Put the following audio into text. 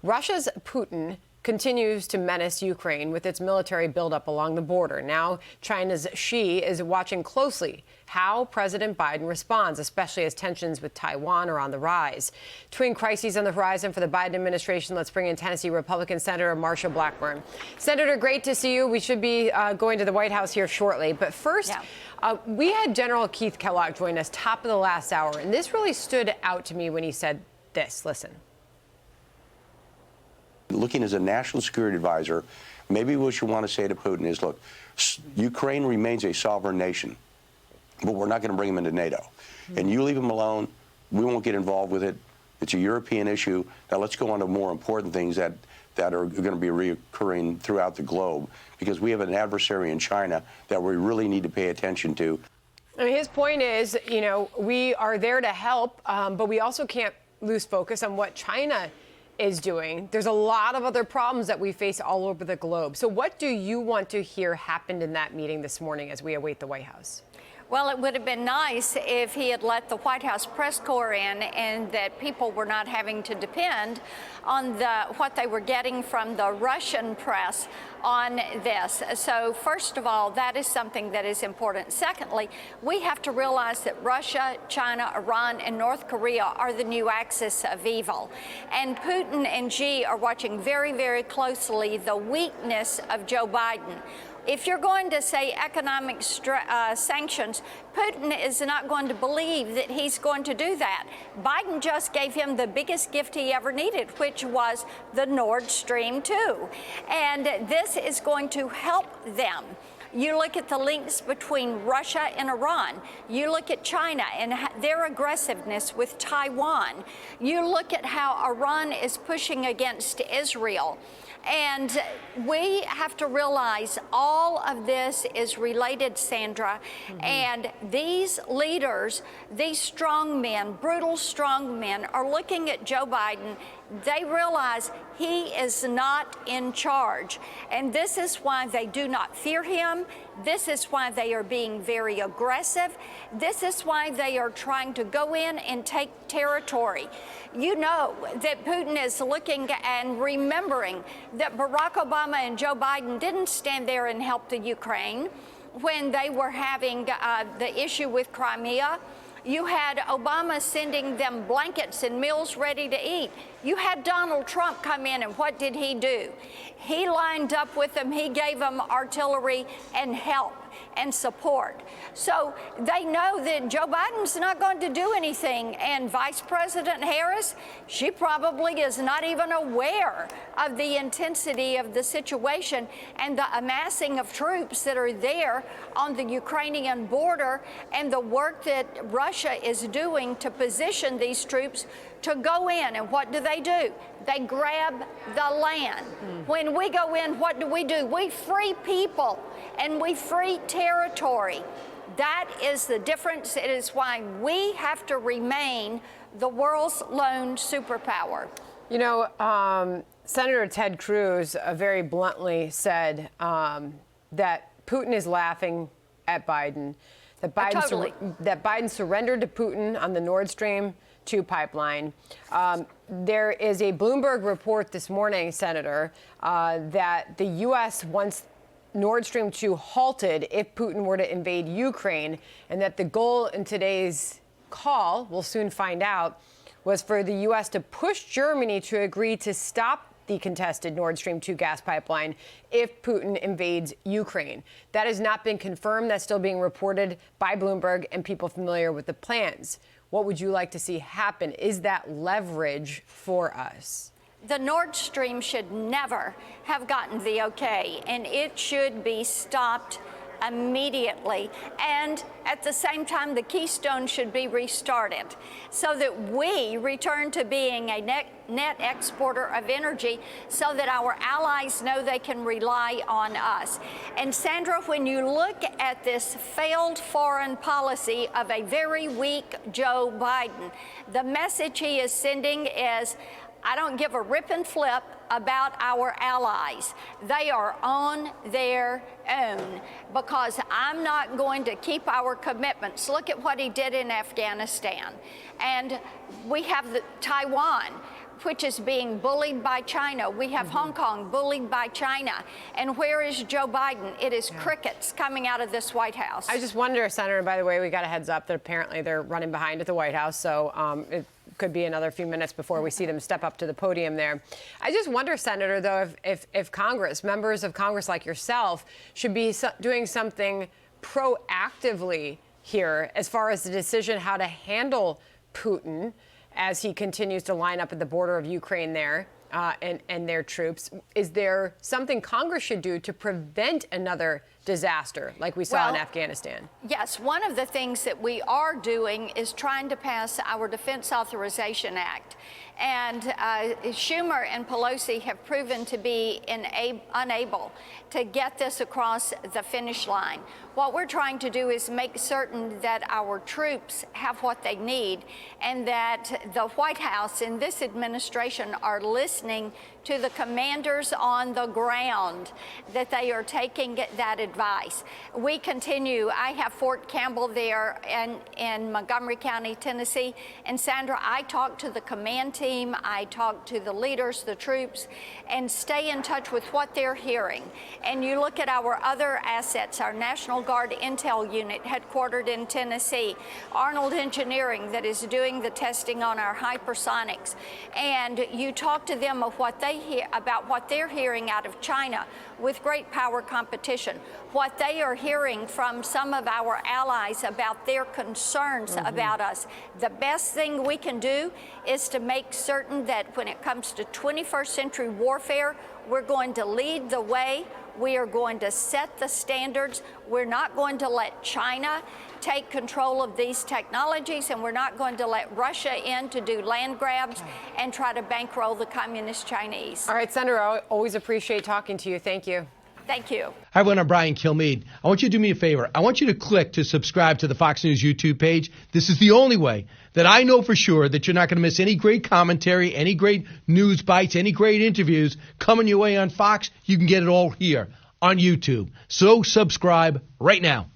Russia's Putin continues to menace Ukraine with its military buildup along the border. Now, China's Xi is watching closely how President Biden responds, especially as tensions with Taiwan are on the rise. Twin crises on the horizon for the Biden administration. Let's bring in Tennessee Republican Senator Marsha Blackburn. Senator, great to see you. We should be going to the White House here shortly. But first, we had General Keith Kellogg join us top of the last hour, and this really stood out to me when he said this. Listen. Looking as a national security advisor, maybe what you want to say to Putin is, look, Ukraine remains a sovereign nation, but we're not going to bring them into NATO. And you leave them alone, we won't get involved with it. It's a European issue. Now let's go on to more important things that are going to be reoccurring throughout the globe, because we have an adversary in China that we really need to pay attention to. I mean, his point is, you know, we are there to help, but we also can't lose focus on what China is doing. There's a lot of other problems that we face all over the globe. So what do you want to hear happened in that meeting this morning as we await the White House? Well, it would have been nice if he had let the White House press corps in and that people were not having to depend on what they were getting from the Russian press on this. So first of all, that is something that is important. Secondly, we have to realize that Russia, China, Iran, and North Korea are the new axis of evil. And Putin and Xi are watching very, very closely the weakness of Joe Biden. If you're going to say economic sanctions, Putin is not going to believe that he's going to do that. Biden just gave him the biggest gift he ever needed, which was the Nord Stream 2. And this is going to help them. You look at the links between Russia and Iran. You look at China and their aggressiveness with Taiwan. You look at how Iran is pushing against Israel. And we have to realize all of this is related, Sandra. And these leaders, these strong men, brutal strong men, are looking at Joe Biden. They realize he is not in charge. And this is why they do not fear him. This is why they are being very aggressive. This is why they are trying to go in and take territory. You know that Putin is looking and remembering that Barack Obama and Joe Biden didn't stand there and help the Ukraine when they were having the issue with Crimea. You had Obama sending them blankets and meals ready to eat. You had Donald Trump come in, and what did he do? He lined up with them. He gave them artillery and help and support. So they know that Joe Biden's not going to do anything. And Vice President Harris, she probably is not even aware of the intensity of the situation and the amassing of troops that are there on the Ukrainian border and the work that Russia is doing to position these troops to go in. And what do? They grab the land. When we go in, what do? We free people and we free territory. That is the difference. It is why we have to remain the world's lone superpower. You know, Senator Ted Cruz very bluntly said that Putin is laughing at Biden, that Biden surrendered to Putin on the Nord Stream 2 pipeline. There is a Bloomberg report this morning, Senator, that the U.S. wants Nord Stream 2 halted if Putin were to invade Ukraine, and that the goal in today's call, we'll soon find out, was for the U.S. to push Germany to agree to stop the contested Nord Stream 2 gas pipeline if Putin invades Ukraine. That has not been confirmed. That's still being reported by Bloomberg and people familiar with the plans. What would you like to see happen? Is that leverage for us? The Nord Stream should never have gotten the okay, and it should be stopped immediately. And at the same time, the Keystone should be restarted so that we return to being a net exporter of energy so that our allies know they can rely on us. And Sandra, when you look at this failed foreign policy of a very weak Joe Biden, the message he is sending is, I don't give a rip and flip about our allies. They are on their own because I'm not going to keep our commitments. Look at what he did in Afghanistan. And we have Taiwan. which is being bullied by China. We have Hong Kong bullied by China. And where is Joe Biden? It is crickets coming out of this White House. I just wonder, Senator, by the way, we got a heads up that apparently they're running behind at the White House. So it could be another few minutes before we see them step up to the podium there. I just wonder, Senator, though, if Congress, members of Congress like yourself, should be doing something proactively here as far as the decision how to handle Putin as he continues to line up at the border of Ukraine there and their troops. Is there something Congress should do to prevent another disaster like we saw in Afghanistan? Yes, one of the things that we are doing is trying to pass our Defense Authorization Act. And Schumer and Pelosi have proven to be unable to get this across the finish line. What we're trying to do is make certain that our troops have what they need and that the White House and this administration are listening to the commanders on the ground, that they are taking that advice. We continue. I have Fort Campbell there in Montgomery County, Tennessee. And Sandra, I talk to the command team, I talk to the leaders, the troops, and stay in touch with what they're hearing. And you look at our other assets, our National Guard Intel Unit headquartered in Tennessee, Arnold Engineering that is doing the testing on our hypersonics. And you talk to them of what they hear about what they're hearing out of China with great power competition, what they are hearing from some of our allies about their concerns about us. The best thing we can do is to make certain that when it comes to 21st century warfare, we're going to lead the way. We are going to set the standards. We're not going to let China take control of these technologies, and we're not going to let Russia in to do land grabs and try to bankroll the communist Chinese. All right, Senator, I always appreciate talking to you. Thank you. Thank you. Hi, everyone. I'm Brian Kilmeade. I want you to do me a favor. I want you to click to subscribe to the Fox News YouTube page. This is the only way that I know for sure that you're not going to miss any great commentary, any great news bites, any great interviews coming your way on Fox. You can get it all here on YouTube. So subscribe right now.